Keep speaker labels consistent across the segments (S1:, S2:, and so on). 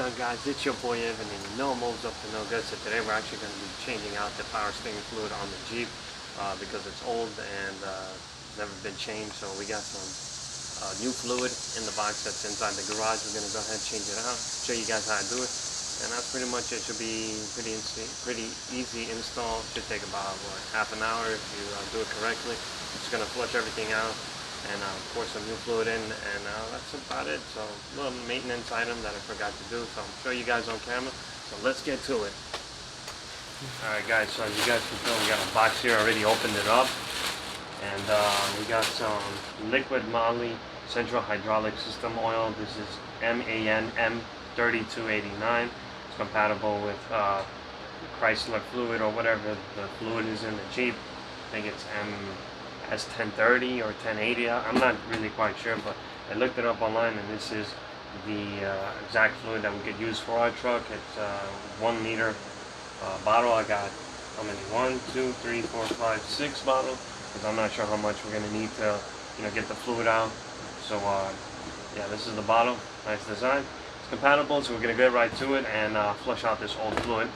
S1: going on, guys? It's your boy Evan, and you know Mo's up to no good. So today we're actually going to be changing out the power steering fluid on the Jeep because it's old and it's never been changed. So we got some new fluid in the box that's inside the garage. We're going to go ahead and change it out, show you guys how to do it, and that's pretty much it. Should be pretty easy install. Should take about half an hour if you do it correctly. Just going to flush everything out and pour some new fluid in, and that's about it. So a little maintenance item that I forgot to do, so I'll show you guys on camera. So let's get to it. Alright guys, so as you guys can tell, we got a box here, already opened it up, and we got some liquid moly central hydraulic system oil. This is MAN M3289. It's compatible with Chrysler fluid or whatever the fluid is in the Jeep. I think it's S1030 or 1080. I'm not really quite sure, but I looked it up online, and this is the exact fluid that we could use for our truck. It's a 1 liter bottle. I got how many? 1, 2, 3, 4, 5, 6 bottles, because I'm not sure how much we're gonna need to, get the fluid out. So yeah, this is the bottle. Nice design. It's compatible, so we're gonna get right to it and flush out this old fluid.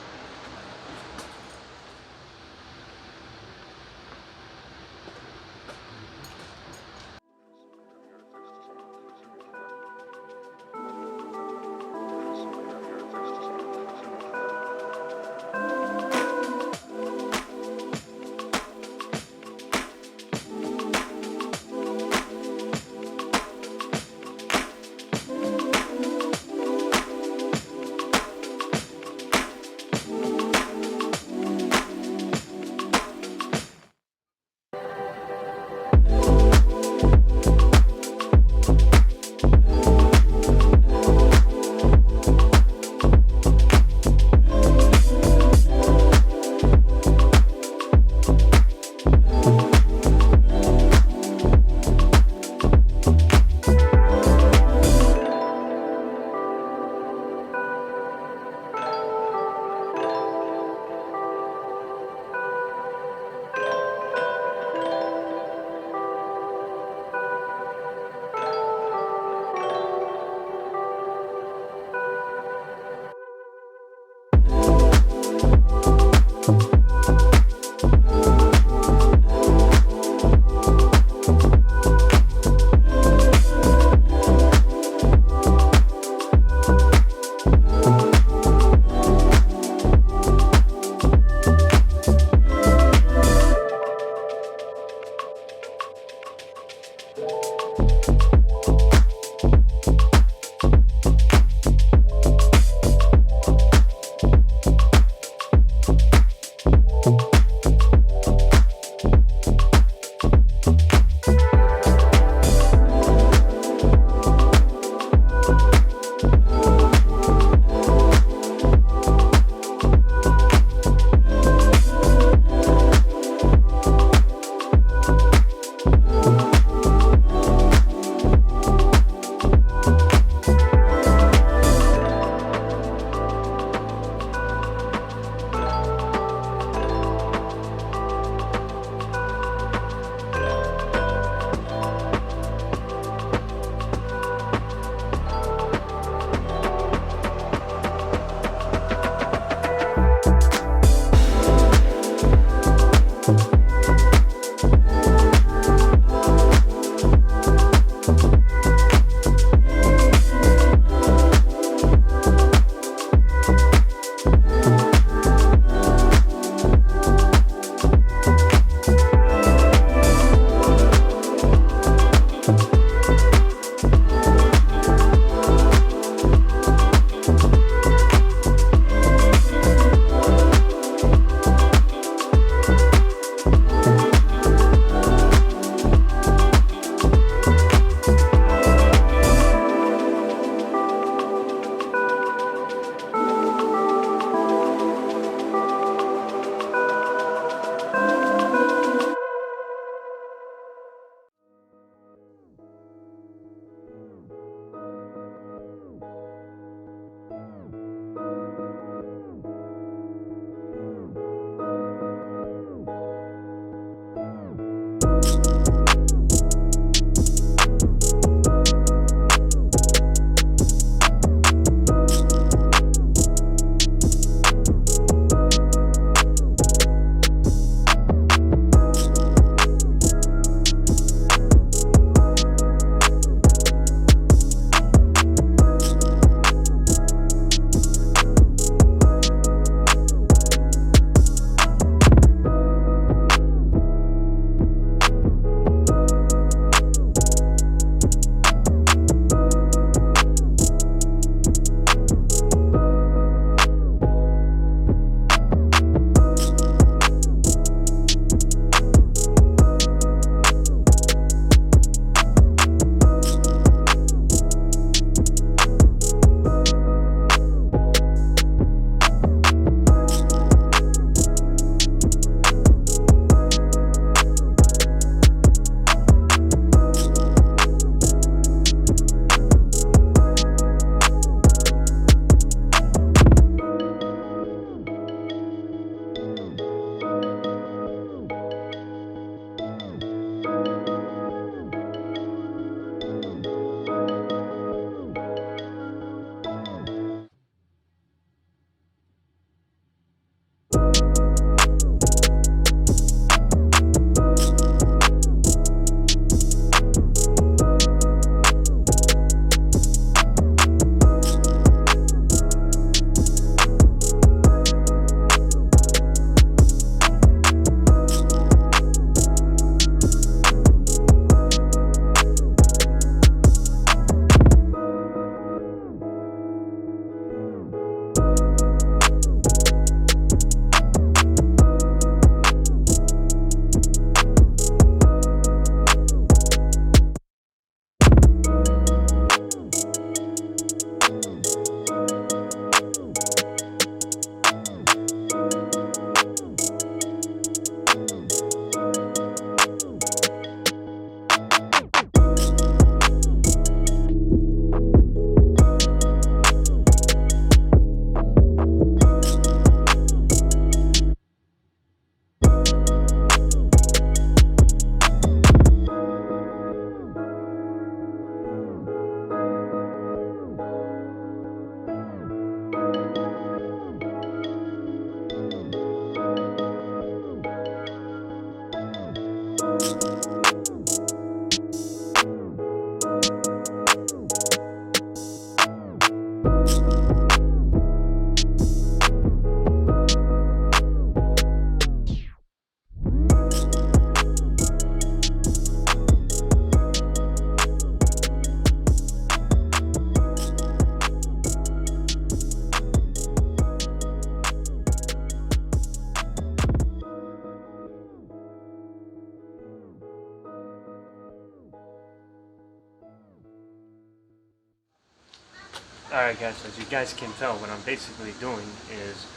S1: Alright guys, as you guys can tell, what I'm basically doing is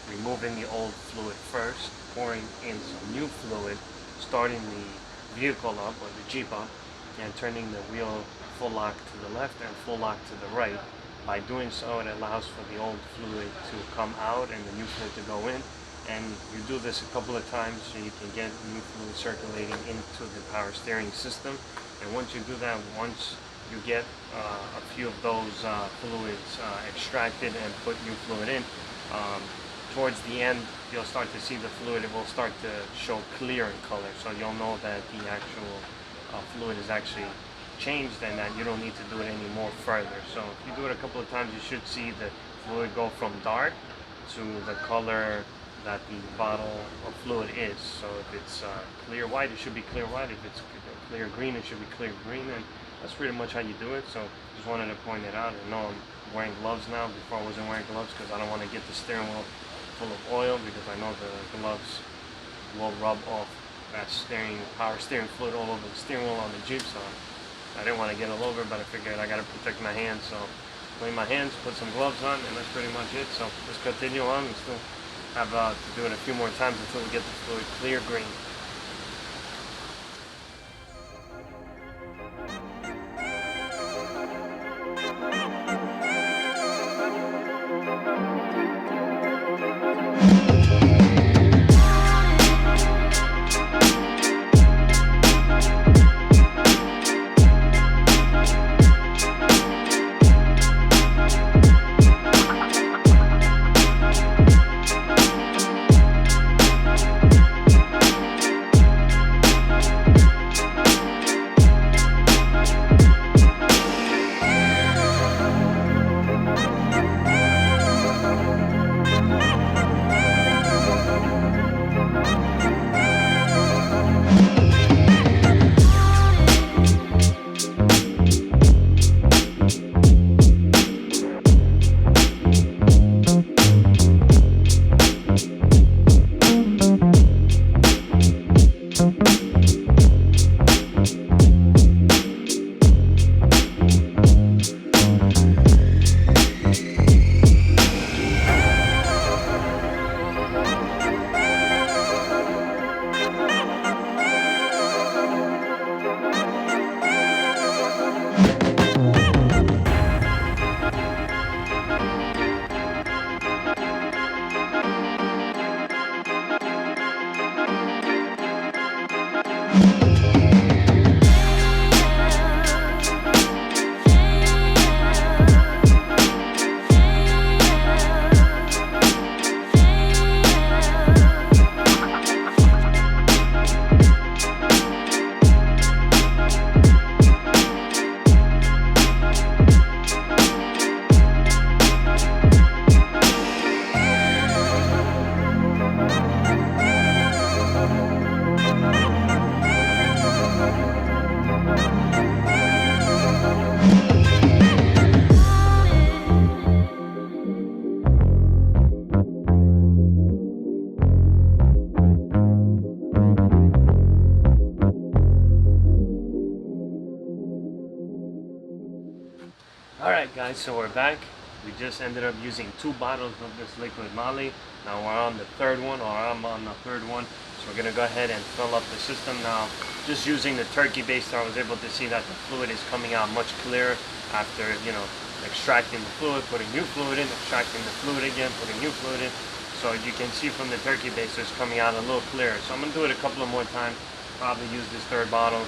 S1: removing the old fluid first, pouring in some new fluid, starting the vehicle up or the Jeep up, and turning the wheel full lock to the left and full lock to the right. By doing so, it allows for the old fluid to come out and the new fluid to go in. And you do this a couple of times so you can get new fluid circulating into the power steering system. And once you do that, once you get a few of those fluids extracted and put new fluid in, towards the end you'll start to see the fluid. It will start to show clear in color, so you'll know that the actual fluid is actually changed and that you don't need to do it anymore further. So if you do it a couple of times, you should see the fluid go from dark to the color that the bottle of fluid is. So if it's clear white, it should be clear white. If it's clear green, it should be clear green. And that's pretty much how you do it. So just wanted to point it out. I know I'm wearing gloves now. Before I wasn't wearing gloves because I don't want to get the steering wheel full of oil, because I know the gloves will rub off that power steering fluid all over the steering wheel on the Jeep. So I didn't want to get all over, but I figured I got to protect my hands. So clean my hands, put some gloves on, and that's pretty much it. So let's continue on. We still have to do it a few more times until we get the fluid clear green. Alright guys, so we're back. We just ended up using 2 bottles of this liquid moly. Now we're on the third one, or I'm on the third one. So we're going to go ahead and fill up the system. Now, just using the turkey bastor, I was able to see that the fluid is coming out much clearer after, extracting the fluid, putting new fluid in, extracting the fluid again, putting new fluid in. So you can see from the turkey bastor it's coming out a little clearer. So I'm going to do it a couple of more times, probably use this third bottle,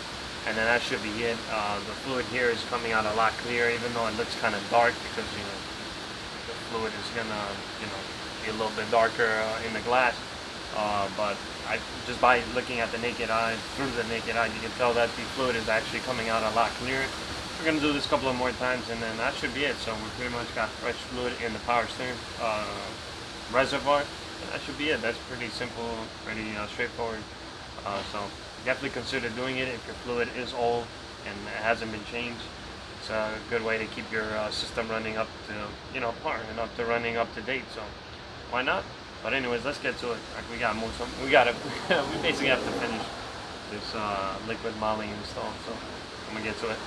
S1: and then that should be it. The fluid here is coming out a lot clearer, even though it looks kind of dark, because the fluid is gonna be a little bit darker in the glass. But just by looking at the naked eye, through the naked eye, you can tell that the fluid is actually coming out a lot clearer. We're gonna do this a couple of more times, and then that should be it. So we pretty much got fresh fluid in the power steering reservoir, and that should be it. That's pretty simple, pretty straightforward. So definitely consider doing it if your fluid is old and it hasn't been changed. It's a good way to keep your system running up to par and running up to date. So why not? But anyways, let's get to it. We basically have to finish this liquid moly install. So I'm gonna get to it.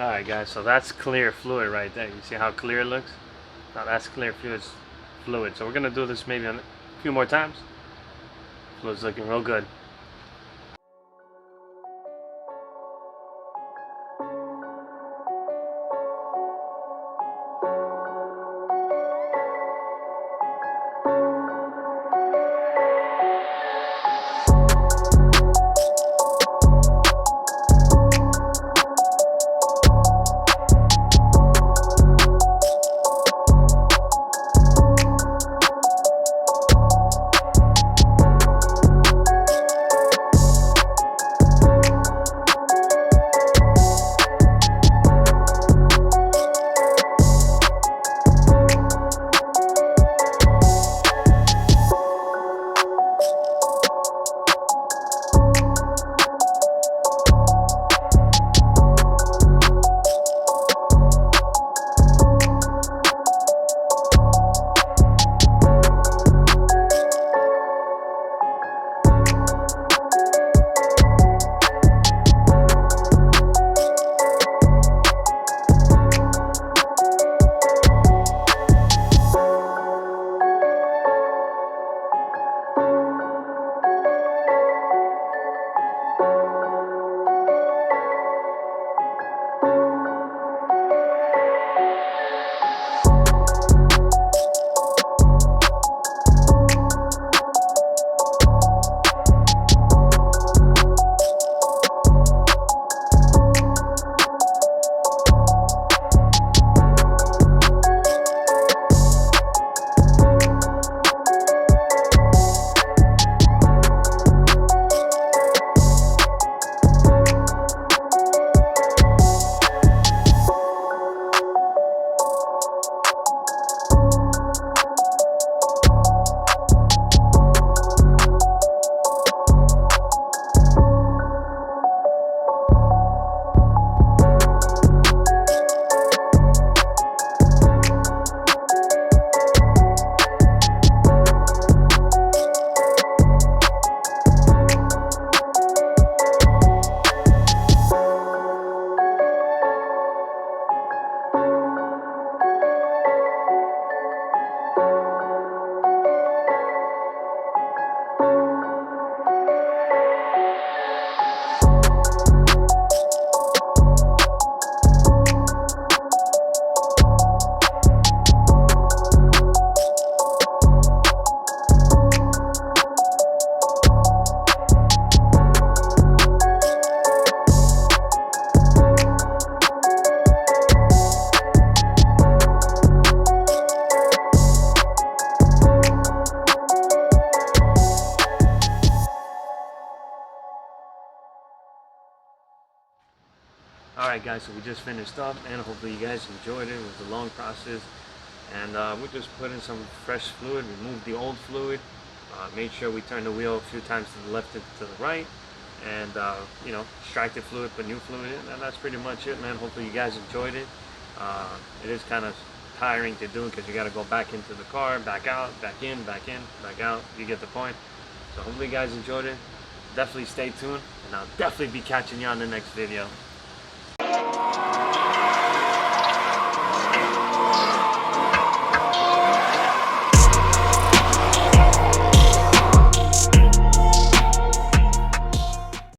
S1: Alright guys, so that's clear fluid right there. You see how clear it looks? Now that's clear fluid. So we're going to do this maybe a few more times. Fluid's looking real good. Alright guys, so we just finished up and hopefully you guys enjoyed it. It was a long process and we just put in some fresh fluid, removed the old fluid, made sure we turned the wheel a few times to the left and to the right, and you know, extracted fluid, put new fluid in, and that's pretty much it, man. Hopefully you guys enjoyed it. It is kind of tiring to do because you got to go back into the car, back out, back in, back out. You get the point. So hopefully you guys enjoyed it. Definitely stay tuned, and I'll definitely be catching you on the next video.